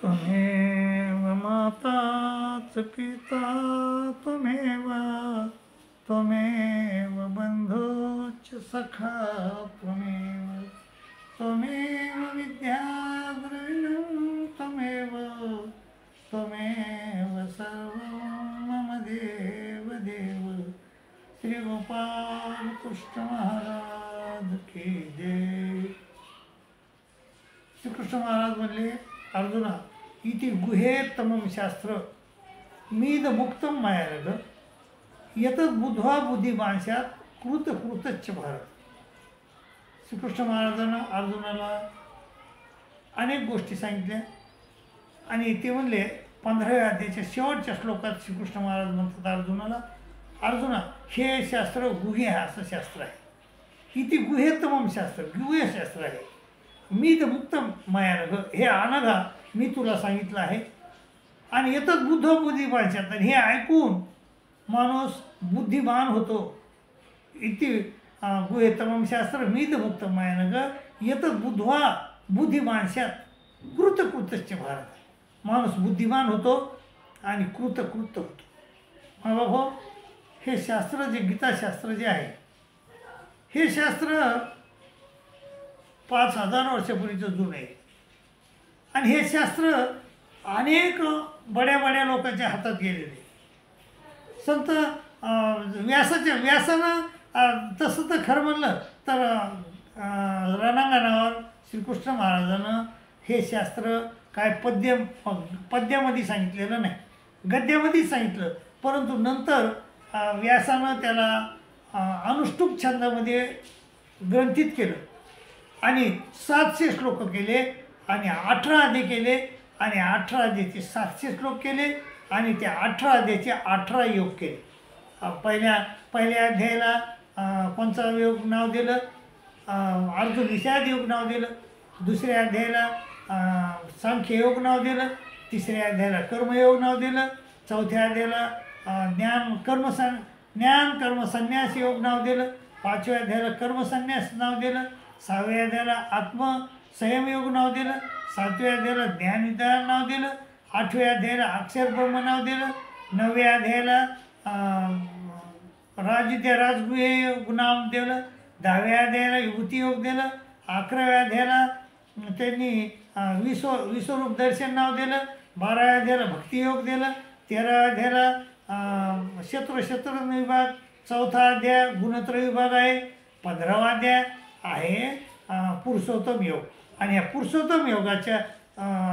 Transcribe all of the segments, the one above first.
त्वमेव माता च पिता त्वमेव त्वमेव बन्धो च सखा त्वमेव विद्या द्रविणं त्वमेव सर्वं मम देव श्री गोपाल कृष्ण महाराज की जय. श्रीकृष्ण महाराज म्हणले, अर्जुना इति गुहेत्तमं शास्त्र मीद मुक्तम मायारग यतच बुद्ध्वा बुद्धिमांशात कृतच भारत. श्रीकृष्ण महाराजांना अर्जुनाला अनेक गोष्टी सांगितल्या आणि ते म्हणले 15व्या अध्यायाच्या शेवटच्या श्लोकात श्रीकृष्ण महाराज म्हणतात अर्जुनाला, अर्जुना हे शास्त्र गुहे असं शास्त्र आहे. इति गुहेत्तमं शास्त्र गुहे शास्त्र आहे. मी तर मुक्त मायानघ हे अनघा मी तुला सांगितलं आहे. आणि येतच बुद्ध बुद्धिमानशात आणि हे ऐकून माणूस बुद्धिमान होतो. इति गुहेत्तमं शास्त्र मी तर मुक्त मायानघ येतच बुद्ध्वा बुद्धिमानशात कृतच भारत. माणूस बुद्धिमान होतो आणि कृत होतो. बाबा हे शास्त्र जे गीताशास्त्र जे आहे हे शास्त्र 5000 वर्षापूर्वीचं जुनं आहे. आणि हे शास्त्र अनेक बड्या लोकांच्या हातात गेलेले. संत व्यासानं तसं तर खरं म्हणलं तर रणांगणावर श्रीकृष्ण महाराजानं हे शास्त्र काय पद्यामध्ये सांगितलेलं नाही, गद्यामध्येच सांगितलं. परंतु नंतर व्यासानं त्याला अनुष्टुप छंदामध्ये ग्रंथित केलं आणि 700 श्लोक केले आणि 18 अध्याय केले आणि 18 अध्यायाचे 700 श्लोक केले आणि त्या 18 अध्यायाचे 18 योग केले. पहिल्या अध्यायाला कोणचा योग नाव दिलं, अर्जुन विषाद योग नाव दिलं. दुसऱ्या अध्यायाला सांख्ययोग नाव दिलं. तिसऱ्या अध्यायाला कर्मयोग नाव दिलं. चौथ्या अध्यायाला ज्ञान कर्म संन्यास योग नाव दिलं. 5व्या अध्यायाला कर्मसन्यास नाव दिलं. 6व्या अध्यायाला आत्मसंयमयोग नाव दिलं. 7व्या अध्यायाला ज्ञानविधान नाव दिलं. 8व्या अध्यायाला अक्षर ब्रह्म नाव दिलं. 9व्या अध्यायाला राजगुहे योग नाव दिलं. 10व्या अध्यायाला विभूती योग दिलं. 11व्या अध्यायाला त्यांनी विश्वरूप दर्शन नाव दिलं. 12व्या अध्यायाला भक्तियोग दिलं. 13व्या अध्यायाला शत्रुघ्न विभाग. 4था अध्याय गुणत्रय विभाग आहे. 15वा अध्याय आहे पुरुषोत्तम योग. आणि या पुरुषोत्तम योगाच्या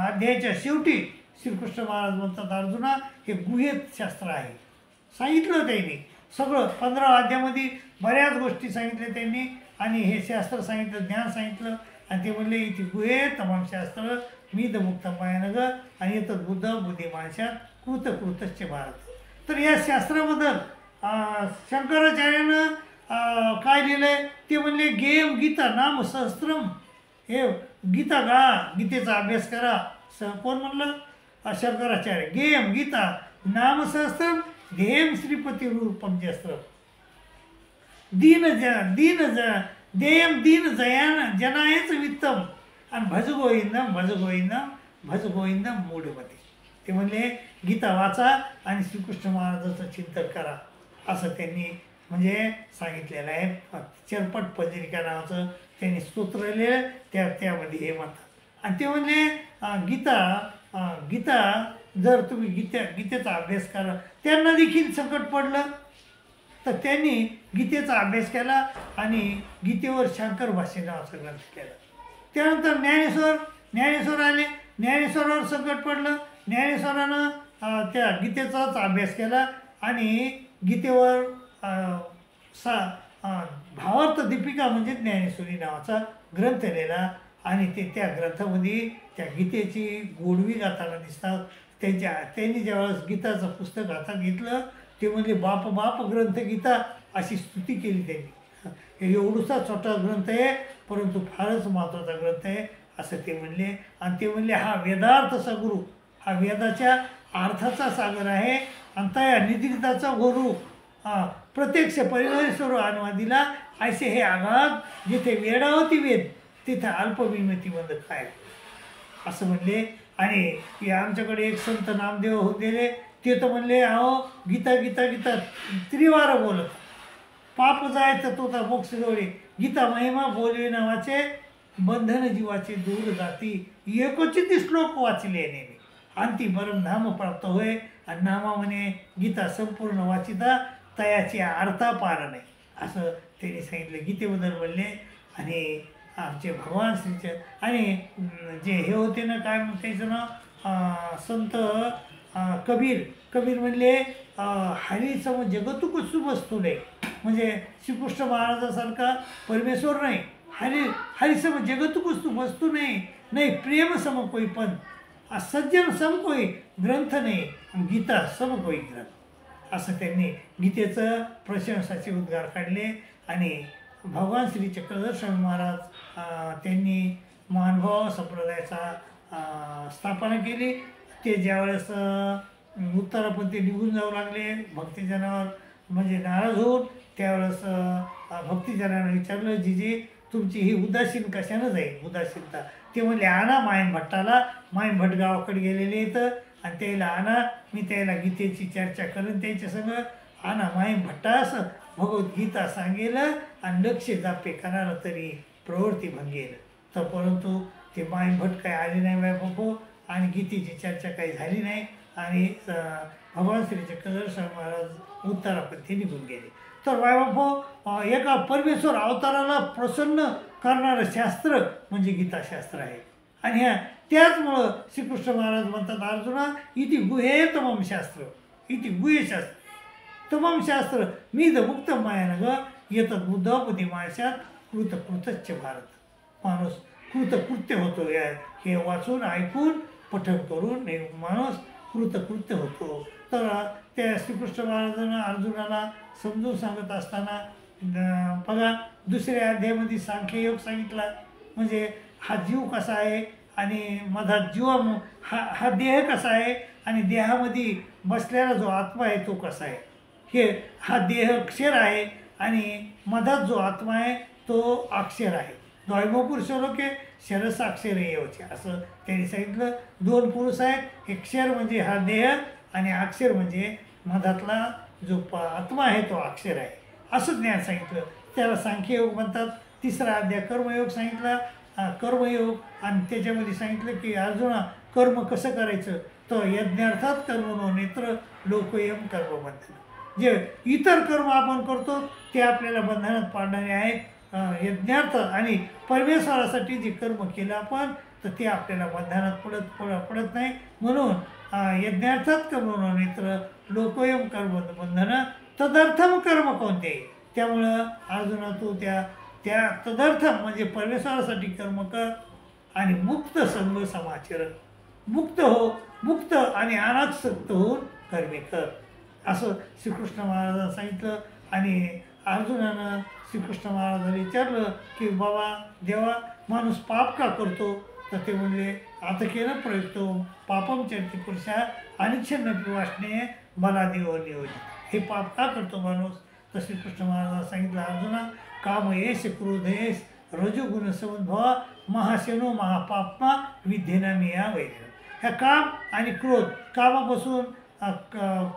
अध्यायाच्या शेवटी श्रीकृष्ण महाराज म्हणतात अर्जुना हे गुहेत शास्त्र आहे. सांगितलं त्यांनी सगळं 15 अध्यायामध्ये बऱ्याच गोष्टी सांगितल्या त्यांनी आणि हे शास्त्र सांगितलं, ज्ञान सांगितलं. आणि ते म्हणले इथे गुहेत्तमं शास्त्र मीद मुक्त मायानघ आणि येतं बुद्ध बुद्धिमानशात कृतच भारत. तर या शास्त्राबद्दल शंकराचार्यानं काय लिहिलंय ते म्हणले गेम गीता नाम सहस्त्रम. हे गीता गा, गीतेचा अभ्यास करा. कोण म्हणलं? शंकराचार्य. गेम गीता नाम सहस्त्रम ध्येयम श्रीपती रूपम जस्त्र देयम दीन जयान जनायच वित्तम आणि भज गोविंदम मूढमती. ते म्हणले गीता वाचा आणि श्रीकृष्ण महाराजाचं चिंतन करा असं त्यांनी म्हणजे सांगितलेलं आहे. चरपट पंजरिका नावाचं त्यांनी स्तोत्र लिहिलं त्यामध्ये हे म्हणतात. आणि ते म्हणले गीता जर तुम्ही गीतेचा अभ्यास करा. त्यांना देखील संकट पडलं तर त्यांनी गीतेचा अभ्यास केला आणि गीतेवर शंकर भाष्य नावाचा ग्रंथ केला. त्यानंतर ज्ञानेश्वर आले. ज्ञानेश्वरावर संकट पडलं. ज्ञानेश्वरानं त्या गीतेचाच अभ्यास केला आणि गीतेवर भावार्थ दीपिका म्हणजे ज्ञानेश्वरी नावाचा ग्रंथ लिहिला. आणि त्या ग्रंथामध्ये त्या गीतेची गोडवी गाताना दिसतात. त्यांनी ज्यावेळेस गीताचं पुस्तक हातात घेतलं ते म्हणजे बाप ग्रंथ गीता अशी स्तुती केली त्यांनी. हे एवढूसा छोटा ग्रंथ आहे परंतु फारच महत्त्वाचा ग्रंथ आहे असं ते म्हणले. आणि ते म्हणले हा वेदार्थ सगुरू, हा वेदाच्या अर्थाचा सागर आहे. अंतया निदिग्धाचा गुरु प्रत्यक्ष परिणामेश्वर अनुवादिला ऐसे हे आघात जिथे वेडावती वेद तिथे अल्पविमती बंद काय असं म्हणले. आणि हे आमच्याकडे एक संत नामदेव होते, ते तर म्हणले अहो गीता गीता गीता त्रिवार बोलत, पाप जायचं तो तर मोक्ष जोडे, गीता महिमा बोलवे नावाचे, बंधन जीवाचे दूर जाती, एकोचित श्लोक वाचले नेहमी अंती परमधाम प्राप्त होय. आणि नामा म्हणे गीता संपूर्ण वाचिता तयाची अर्था पार नाही, असं त्यांनी सांगितलं गीतेबद्दल बोलले. आणि आमचे भगवान श्रीचे आणि जे हे होते ना, काय त्याचं नाव संत कबीर म्हणले हरीसम जगतुकसु वस्तू नाही, म्हणजे श्रीकृष्ण महाराजासारखा परमेश्वर नाही, हरिसम जगतुकसु वस्तू नाही, नाही प्रेम सम कोई पण, सज्जन सम कोई ग्रंथ नाही, गीता सम कोई ग्रंथ, असं त्यांनी गीतेचं प्रशंसाचे उद्गार काढले. आणि भगवान श्री चक्रधर स्वामी महाराज त्यांनी महानुभाव संप्रदायाचा स्थापना केली. ते ज्यावेळेस उत्तरापंथी निघून जाऊ लागले भक्तिजनावर म्हणजे नाराज होऊन, त्यावेळेस भक्तिजनानं विचारलं जीजी तुमची ही उदासीन कशानं जाईल उदासीनता, ते म्हणले आणा मायन भट्टाला, मायन भट गावाकडे गेलेले येतं आणि त्याला आणा, मी त्याला गीतेची चर्चा करेन त्यांच्यासंग, आणा मायन भट्टास भगवद्गीता सांगेल आणि लक्ष जापे करायला तरी प्रवृत्ती भंगेल. तर परंतु ते मायन भट काही आले नाही बायबापो आणि गीतेची चर्चा काही झाली नाही आणि भगवान श्री चक्रधर स्वामी महाराज उत्तरापंथी निघून गेले. तर बायबापो एका परमेश्वर अवताराला प्रसन्न करणारं शास्त्र म्हणजे गीताशास्त्र आहे. आणि ह्या त्याचमुळं श्रीकृष्ण महाराज म्हणतात अर्जुना इति गुहे तमम शास्त्र, इति गुहे शास्त्र तमम शास्त्र मीद मुक्त मायानग येतात बुद्धापदी माणसात कृतकृतच्च भारत. माणूस कृतकृत्य होतो, हे वाचून ऐकून पठण करून माणूस कृतकृत्य होतो. तर त्या श्रीकृष्ण महाराजांना अर्जुनाला समजून सांगत असताना बघा दुसऱ्या अध्यायामध्ये सांख्ययोग सांगितला, म्हणजे हा जीव कसा आहे आणि मधात हा देह कसा आहे आणि देहामध्ये बसलेला जो आत्मा आहे तो कसा आहे. हा देह क्षर आहे आणि मधात जो आत्मा आहे तो अक्षर आहे. द्वैमपुरुषलोके शरसाक्षर येवचे असं त्यांनी सांगितलं. दोन पुरुष आहेत, एक क्षर म्हणजे हा देह आणि अक्षर म्हणजे मधातला जो आत्मा आहे तो अक्षर आहे, असं ज्ञान सांगितलं. त्याला सांख्ययोग म्हणतात. तिसरा अध्याय कर्मयोग सांगितला, कर्मयोग, आणि त्याच्यामध्ये सांगितलं की अर्जुना कर्म कसं करायचं, तर यज्ञार्थात कर्म नो नेत्र लोकयम कर्म म्हणतात. जे इतर कर्म आपण करतो ते आपल्याला बंधनात पाडणारे आहेत. यज्ञार्थ आणि परमेश्वरासाठी जे कर्म केलं आपण तर ते आपल्याला बंधनात पडत नाही. म्हणून यज्ञार्थात कर्म नो नेत्र लोकयम कर्म बंधन तदर्थम कर्म कोणते. त्यामुळं अर्जुना तू त्या तदर्थम म्हणजे परमेश्वरासाठी कर्म कर आणि मुक्त संग समाचरण, मुक्त आणि अनासक्त होऊन कर्मे कर, असं श्रीकृष्ण महाराजांनी सांगितलं. आणि अर्जुनानं श्रीकृष्ण महाराजांना विचारलं की बाबा देवा माणूस पाप का करतो, तर ते म्हणले आता केलं प्रयुक्तो पापम चरित पुरुषा अनिच्छन्न वासने बलादेव नियोजित. हे पाप का करतो माणूस, तर श्रीकृष्ण महाराजांना सांगितलं अर्जुना काम येश क्रोध येश रजोगुण समुद्भवा महाशनो महापापमा विद्येना मिया वैर. ह्या काम आणि क्रोध, कामापासून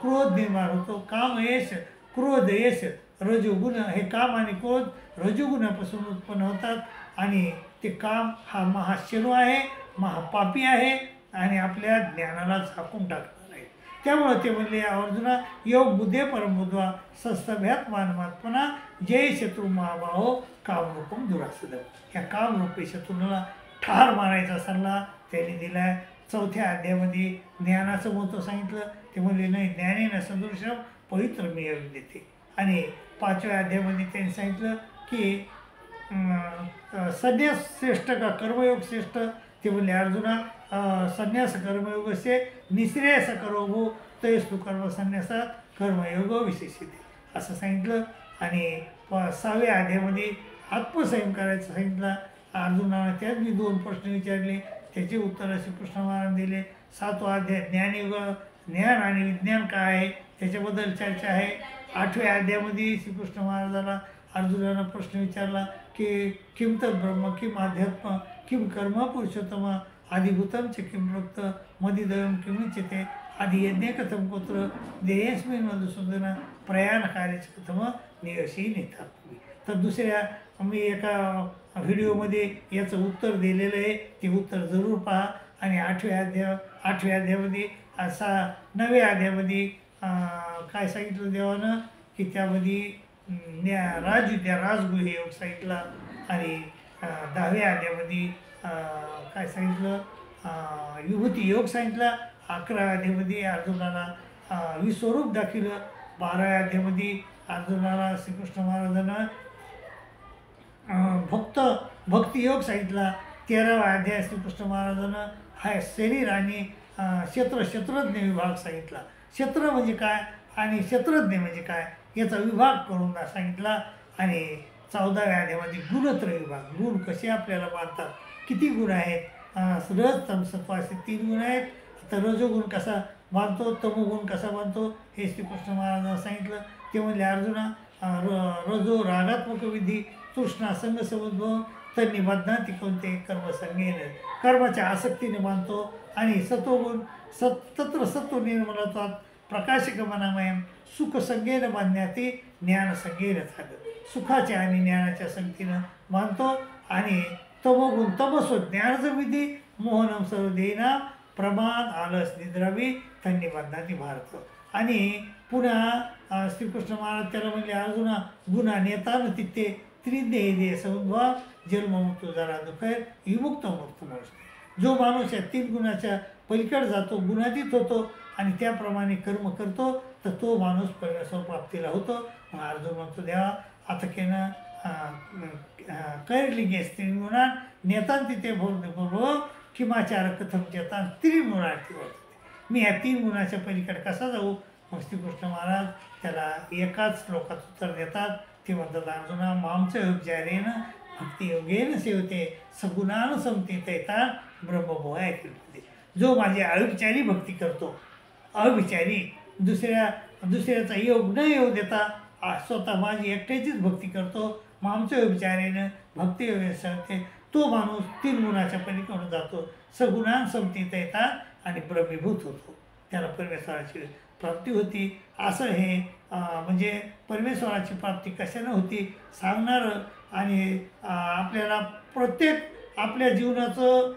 क्रोध निर्माण होतो. काम येश क्रोध येश रजोगुण, हे काम आणि क्रोध रजोगुणापासून उत्पन्न होतात आणि ते काम हा महाशनो आहे, महापापी आहे आणि आपल्या ज्ञानाला झाकून टाकणार आहे. त्यामुळे ते म्हणले अर्जुना योग बुद्धे परमबुद्ध्वा सस्तभ्यात मानमात्मना जय शत्रू महाबाहो कामरूपम दुरासदम. ह्या कामरूपी शत्रूला ठार मारायचा सल्ला त्यांनी दिला आहे. चौथ्या अध्यायामध्ये ज्ञानाचं महत्त्व सांगितलं. ते म्हणले नाही ज्ञानेन सदृशम पवित्र मी देते. आणि पाचव्या अध्यायामध्ये त्यांनी सांगितलं की संन्यास श्रेष्ठ का कर्मयोग श्रेष्ठ. ते म्हणले अर्जुना संन्यास कर्मयोगस्य निःश्रेयस करो तयस्तु कर्म संन्यासात कर्मयोग विशेषिते असं सांगितलं. आणि सहाव्या अध्यायामध्ये आत्मसंयम करायचं सांगितलं. अर्जुनानं त्यात मी 2 प्रश्न विचारले, त्याचे उत्तर श्रीकृष्ण महाराजांनी दिले. 7वा अध्याय ज्ञानयोग, ज्ञान आणि विज्ञान काय आहे त्याच्याबद्दल चर्चा आहे. 8व्या अध्यायामध्ये श्रीकृष्ण महाराजाला अर्जुनानं प्रश्न विचारला की किम तत् ब्रह्म किम अध्यात्म किम कर्म पुरुषोत्तम आदिभूतं च किं प्रोक्त मदिदयं किमुच्यते आदि यज्ञ कथं गोत्र देयस्मिन् मधुसूदन प्रयाणकार्य कथम नियशी नेता. तर दुसऱ्या मी एका व्हिडिओमध्ये याचं उत्तर दिलेलं आहे, ते उत्तर जरूर पहा. आणि आठव्या अध्यायामध्ये असा 9व्या अध्यायामध्ये काय सांगितलं देवानं की त्यामध्ये राजविद्या राजगुह्य योग सांगितला. आणि 10व्या अध्यायामध्ये काय सांगितलं विभूती योग सांगितला. 11व्या अध्यायामध्ये अर्जुनाला विश्वरूप दाखवलं. 12व्या अध्यायामध्ये अर्जुनाला श्रीकृष्ण महाराजांना भक्तियोग सांगितला. 13वा अध्याय श्रीकृष्ण महाराजांना हा शरीर आणि क्षेत्रज्ञ विभाग सांगितला. क्षेत्र म्हणजे काय आणि क्षेत्रज्ञ म्हणजे काय याचा विभाग करून सांगितला. आणि 14व्या अध्यायामध्ये गुणत्रय विभाग, गुण कसे आपल्याला मानतात, किती गुण आहेत, रज तम सत्व असे 3 गुण आहेत. तर रजोगुण कसा मानतो, तमोगुण कसा मानतो हे श्रीकृष्ण महाराजांना सांगितलं. ते म्हणले अर्जुना रजो रागात्मक विधी तृष्णा संग समुद्भव तन्निबद्धाती कोणते कर्मसंगेन कर्माच्या आसक्तीने मानतो. आणि सत्वगुण तत्र सत्व निर्मलत्वात प्रकाशगमनामयम सुखसंगेन मान्याते ज्ञानसंगेन झालं, सुखाच्या आणि ज्ञानाच्या संगतीनं मानतो. आणि तमोगुण तमस्व ज्ञानविधी मोहनम सर्व देना प्रमाद आलस निद्रावी तन्निबद्धाती भारत. आणि पुन्हा श्रीकृष्ण महाराज त्याला म्हणले अर्जुना गुणा नेतान तिथे त्रिदेह समुद्भव जन्ममुक्त जरा दुखैर विमुक्त मुक्त मोजते. जो माणूस या 3 गुणाच्या पलीकडे जातो, गुणातीत होतो आणि त्याप्रमाणे कर्म करतो तर तो माणूस परमेश्वर प्राप्तीला होतो. मग अर्जुन म्हणतो देवा आता केनं कैरलिंगे स्त्रीगुणा नेतान तिथे भोग किमाचार कथम चेतान त्रिगुणार्थी वर्तते. मी ह्या 3 गुणाच्या पलीकडे कसा जाऊ. मग श्रीकृष्ण महाराज त्याला एकाच श्लोकात उत्तर देतात. ते म्हणतात अर्जुना मामचं उपचारेन भक्ती योगेन सेवते सगुणानुसमते तैता ब्रह्मभोय किल्पते. जो माझी अविचारी भक्ती करतो, अविचारी दुसऱ्याचा योग न येऊ देता स्वतः माझी एकट्याचीच भक्ती करतो, मामचं उपचारेन भक्ती योगेन सेवते, तो माणूस 3 गुणाच्या पलीकडून जातो, सगुणानुसमते तैता आणि ब्रह्मीभूत होतो, त्याला परमेश्वराची प्राप्ती होती. असं हे म्हणजे परमेश्वराची प्राप्ती कशानं होती सांगणारं आणि आपल्याला प्रत्येक आपल्या जीवनाचं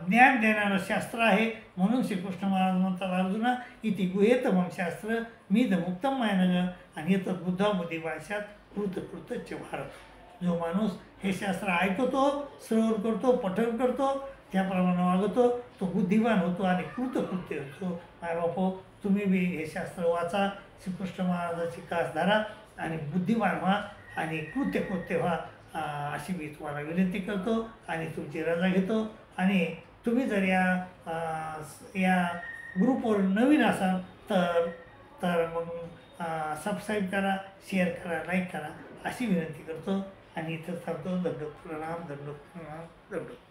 ज्ञान देणारं शास्त्र आहे. म्हणून श्रीकृष्ण महाराज म्हणतात अर्जुना इति गुहेतमं शास्त्र मीदमुक्तं मायनग आणि येतात बुद्धा बुद्धी भाषात कृतकृतच भारत. जो माणूस हे शास्त्र ऐकतो, श्रवण करतो, पठण करतो, त्याप्रमाणे वागतो, तो बुद्धिमान होतो आणि कृतकृत्य होतो. मायबापो तुम्ही बी हे शास्त्र वाचा, श्रीकृष्ण महाराजाची कास धरा आणि बुद्धिमान व्हा आणि कृत्य व्हा अशी मी तुम्हाला विनंती करतो आणि तुमची रजा घेतो. आणि तुम्ही जर या ग्रुपवर नवीन असाल तर मग सबस्क्राईब करा, शेअर करा, लाईक करा अशी विनंती करतो. आणि इथं थांबतो. दंडोत प्रणाम, दंडोत प्रणाम, दंडोत.